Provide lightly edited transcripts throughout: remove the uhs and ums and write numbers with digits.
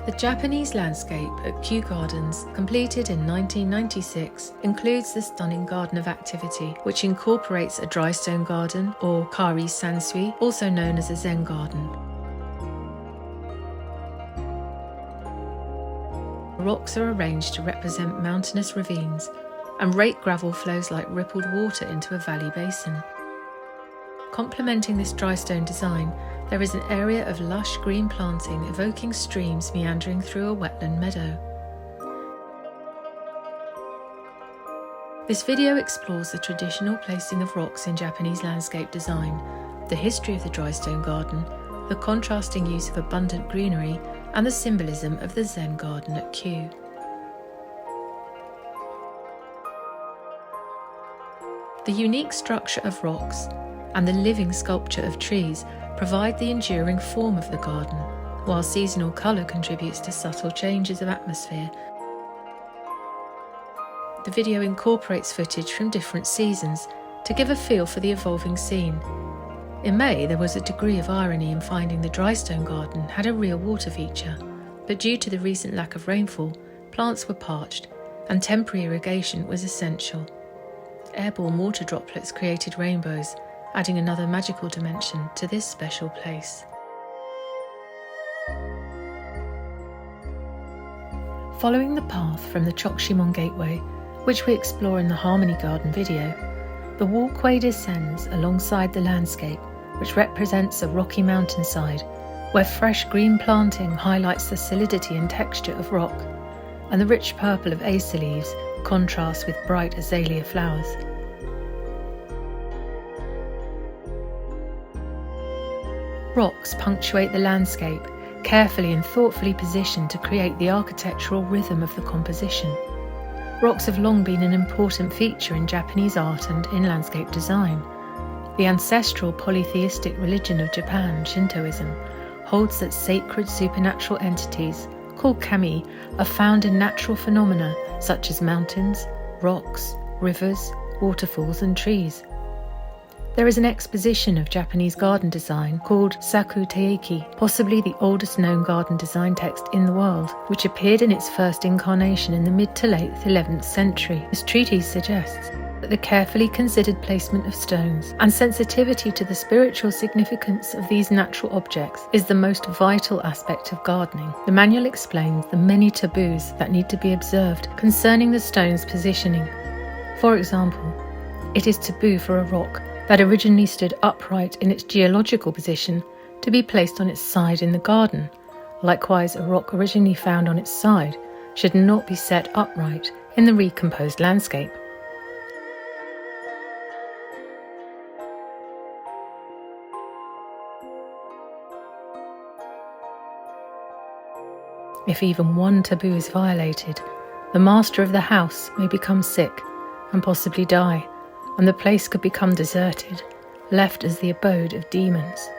The Japanese landscape at Kew Gardens, completed in 1996, includes the stunning Garden of Activity, which incorporates a dry stone garden, or Karesansui, also known as a Zen garden. Rocks are arranged to represent mountainous ravines, and raked gravel flows like rippled water into a valley basin. Complementing this dry stone design, there is an area of lush green planting evoking streams meandering through a wetland meadow. This video explores the traditional placing of rocks in Japanese landscape design, the history of the dry stone garden, the contrasting use of abundant greenery, and the symbolism of the Zen garden at Kew. The unique structure of rocks and the living sculpture of trees provide the enduring form of the garden, while seasonal colour contributes to subtle changes of atmosphere. The video incorporates footage from different seasons to give a feel for the evolving scene. In May, there was a degree of irony in finding the dry stone garden had a real water feature, but due to the recent lack of rainfall, plants were parched and temporary irrigation was essential. Airborne water droplets created rainbows, adding another magical dimension to this special place. Following the path from the Chokushimon Gateway, which we explore in the Harmony Garden video, the walkway descends alongside the landscape, which represents a rocky mountainside, where fresh green planting highlights the solidity and texture of rock, and the rich purple of acer leaves contrasts with bright azalea flowers. Rocks punctuate the landscape, carefully and thoughtfully positioned to create the architectural rhythm of the composition. Rocks have long been an important feature in Japanese art and in landscape design. The ancestral polytheistic religion of Japan, Shintoism, holds that sacred supernatural entities, called kami, are found in natural phenomena such as mountains, rocks, rivers, waterfalls and trees. There is an exposition of Japanese garden design called Saku Teiki, possibly the oldest known garden design text in the world, which appeared in its first incarnation in the mid to late 11th century. This treatise suggests that the carefully considered placement of stones and sensitivity to the spiritual significance of these natural objects is the most vital aspect of gardening. The manual explains the many taboos that need to be observed concerning the stone's positioning. For example, it is taboo for a rock that originally stood upright in its geological position to be placed on its side in the garden. Likewise, a rock originally found on its side should not be set upright in the recomposed landscape. If even one taboo is violated, the master of the house may become sick and possibly die, and the place could become deserted, left as the abode of demons.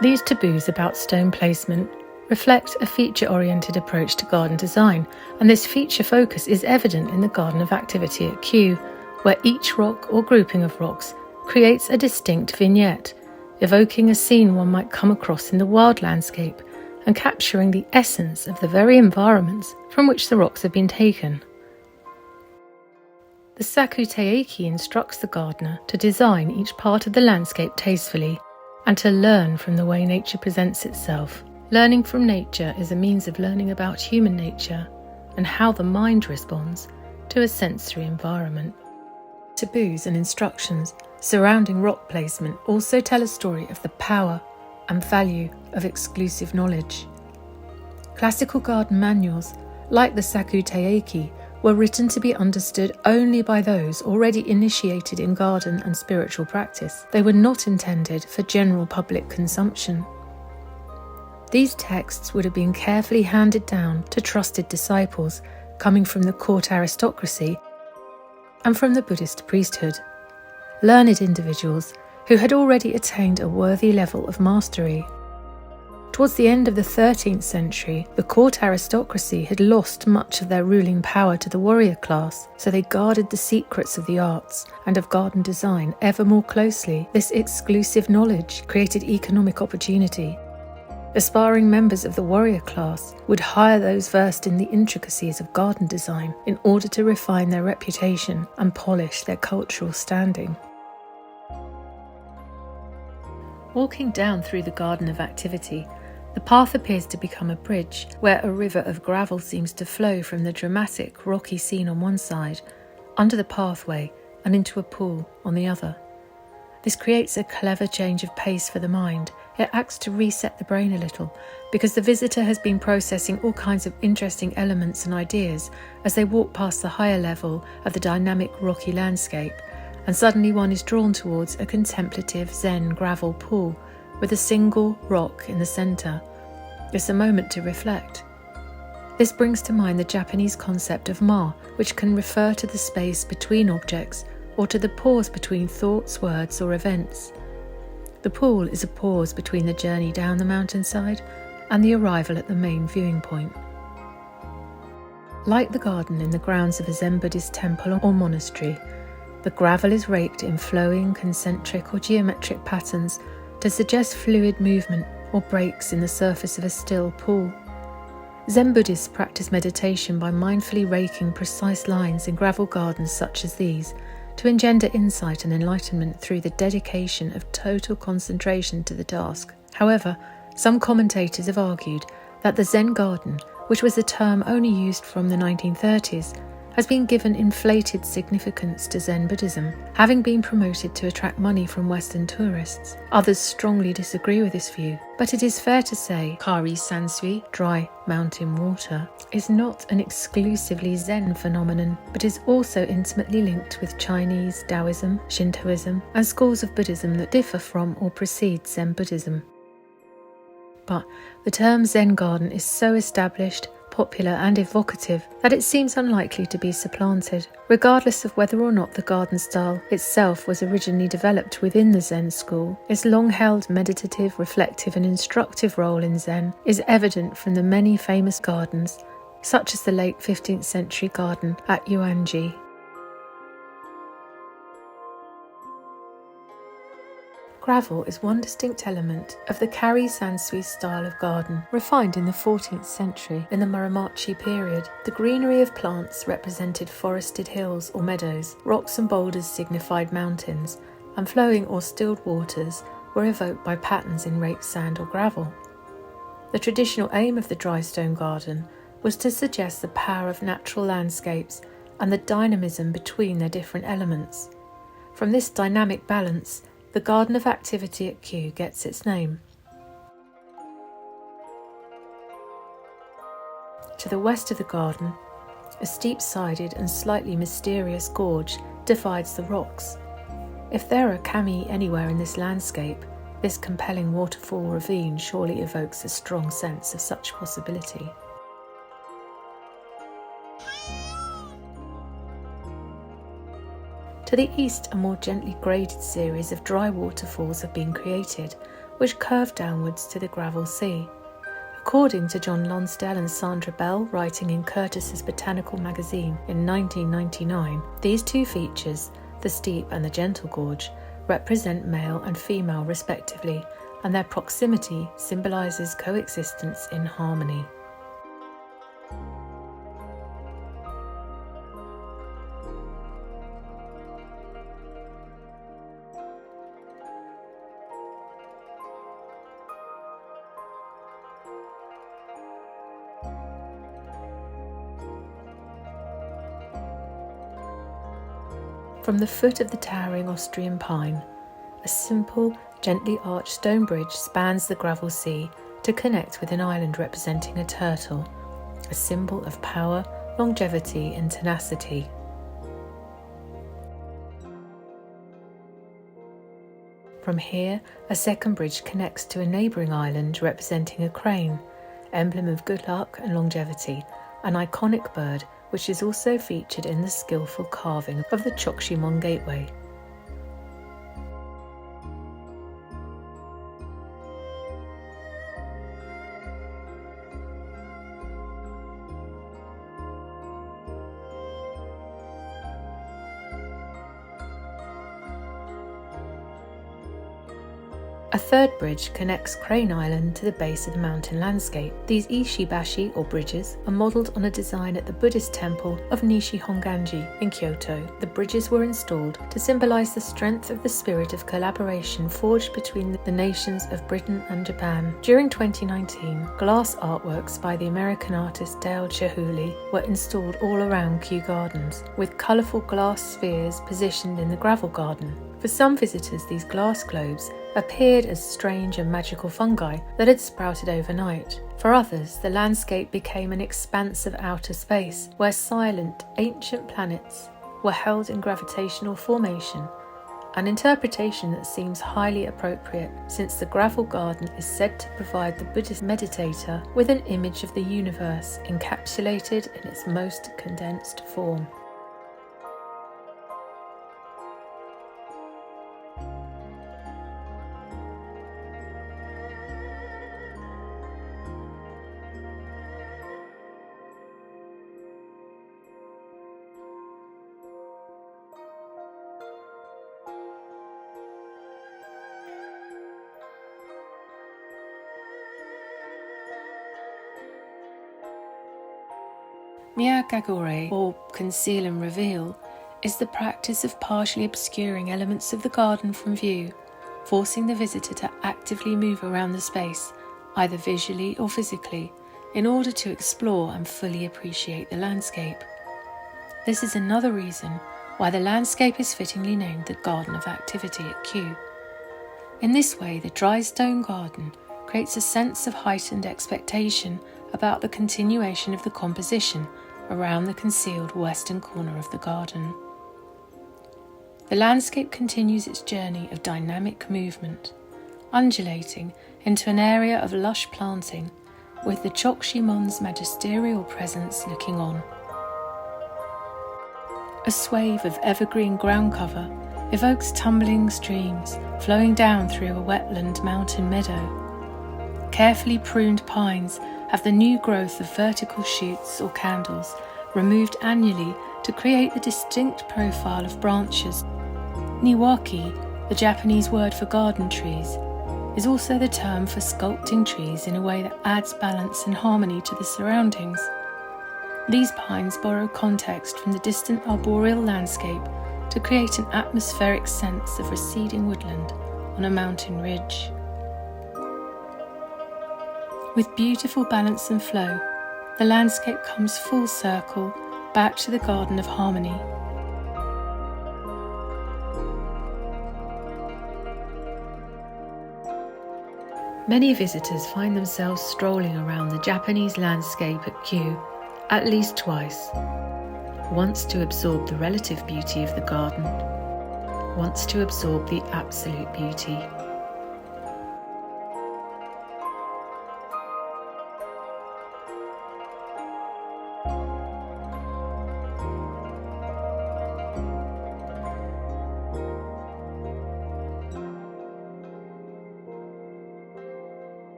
These taboos about stone placement reflect a feature-oriented approach to garden design, and this feature focus is evident in the Garden of Activity at Kew, where each rock or grouping of rocks creates a distinct vignette, evoking a scene one might come across in the wild landscape and capturing the essence of the very environments from which the rocks have been taken. The Saku Teiki instructs the gardener to design each part of the landscape tastefully and to learn from the way nature presents itself. Learning from nature is a means of learning about human nature and how the mind responds to a sensory environment. Taboos and instructions surrounding rock placement also tell a story of the power and value of exclusive knowledge. Classical garden manuals, like the Saku Teiki, were written to be understood only by those already initiated in garden and spiritual practice. They were not intended for general public consumption. These texts would have been carefully handed down to trusted disciples coming from the court aristocracy and from the Buddhist priesthood, learned individuals who had already attained a worthy level of mastery. Towards the end of the 13th century, the court aristocracy had lost much of their ruling power to the warrior class, so they guarded the secrets of the arts and of garden design ever more closely. This exclusive knowledge created economic opportunity. Aspiring members of the warrior class would hire those versed in the intricacies of garden design in order to refine their reputation and polish their cultural standing. Walking down through the Garden of Activity, the path appears to become a bridge where a river of gravel seems to flow from the dramatic, rocky scene on one side, under the pathway, and into a pool on the other. This creates a clever change of pace for the mind. It acts to reset the brain a little, because the visitor has been processing all kinds of interesting elements and ideas as they walk past the higher level of the dynamic rocky landscape, and suddenly one is drawn towards a contemplative Zen gravel pool with a single rock in the centre. It's a moment to reflect. This brings to mind the Japanese concept of ma, which can refer to the space between objects or to the pause between thoughts, words, or events. The pool is a pause between the journey down the mountainside and the arrival at the main viewing point. Like the garden in the grounds of a Zen Buddhist temple or monastery, the gravel is raked in flowing, concentric or geometric patterns to suggest fluid movement or breaks in the surface of a still pool. Zen Buddhists practice meditation by mindfully raking precise lines in gravel gardens such as these to engender insight and enlightenment through the dedication of total concentration to the task. However, some commentators have argued that the Zen garden, which was a term only used from the 1930s, has been given inflated significance to Zen Buddhism, having been promoted to attract money from Western tourists. Others strongly disagree with this view, but it is fair to say Karesansui, dry mountain water, is not an exclusively Zen phenomenon, but is also intimately linked with Chinese, Taoism, Shintoism, and schools of Buddhism that differ from or precede Zen Buddhism. But the term Zen garden is so established, popular and evocative that it seems unlikely to be supplanted, regardless of whether or not the garden style itself was originally developed within the Zen school. Its long-held meditative, reflective and instructive role in Zen is evident from the many famous gardens, such as the late 15th century garden at Yuanji. Gravel is one distinct element of the Karesansui style of garden, refined in the 14th century in the Marubatsu period. The greenery of plants represented forested hills or meadows, rocks and boulders signified mountains, and flowing or stilled waters were evoked by patterns in raked sand or gravel. The traditional aim of the dry stone garden was to suggest the power of natural landscapes and the dynamism between their different elements. From this dynamic balance, the Garden of Activity at Kew gets its name. To the west of the garden, a steep-sided and slightly mysterious gorge divides the rocks. If there are kami anywhere in this landscape, this compelling waterfall ravine surely evokes a strong sense of such possibility. To the east, a more gently graded series of dry waterfalls have been created, which curve downwards to the gravel sea. According to John Lonsdale and Sandra Bell, writing in Curtis's Botanical Magazine in 1999, these two features, the steep and the gentle gorge, represent male and female respectively, and their proximity symbolises coexistence in harmony. From the foot of the towering Austrian pine, a simple, gently arched stone bridge spans the gravel sea to connect with an island representing a turtle, a symbol of power, longevity and tenacity. From here, a second bridge connects to a neighbouring island representing a crane, emblem of good luck and longevity, an iconic bird which is also featured in the skillful carving of the Chokushimon Gateway. A third bridge connects Crane Island to the base of the mountain landscape. These ishibashi, or bridges, are modelled on a design at the Buddhist temple of Nishi-Honganji in Kyoto. The bridges were installed to symbolise the strength of the spirit of collaboration forged between the nations of Britain and Japan. During 2019, glass artworks by the American artist Dale Chihuly were installed all around Kew Gardens, with colourful glass spheres positioned in the gravel garden. For some visitors, these glass globes appeared as strange and magical fungi that had sprouted overnight. For others, the landscape became an expanse of outer space where silent, ancient planets were held in gravitational formation, an interpretation that seems highly appropriate since the gravel garden is said to provide the Buddhist meditator with an image of the universe encapsulated in its most condensed form. Miyagagure, or conceal and reveal, is the practice of partially obscuring elements of the garden from view, forcing the visitor to actively move around the space, either visually or physically, in order to explore and fully appreciate the landscape. This is another reason why the landscape is fittingly named the Garden of Activity at Kew. In this way, the dry stone garden creates a sense of heightened expectation about the continuation of the composition around the concealed western corner of the garden. The landscape continues its journey of dynamic movement, undulating into an area of lush planting, with the Chokshimon's magisterial presence looking on. A swathe of evergreen ground cover evokes tumbling streams flowing down through a wetland mountain meadow. Carefully pruned pines have the new growth of vertical shoots or candles removed annually to create the distinct profile of branches. Niwaki, the Japanese word for garden trees, is also the term for sculpting trees in a way that adds balance and harmony to the surroundings. These pines borrow context from the distant arboreal landscape to create an atmospheric sense of receding woodland on a mountain ridge. With beautiful balance and flow, the landscape comes full circle back to the Garden of Harmony. Many visitors find themselves strolling around the Japanese landscape at Kew at least twice. Once to absorb the relative beauty of the garden, once to absorb the absolute beauty.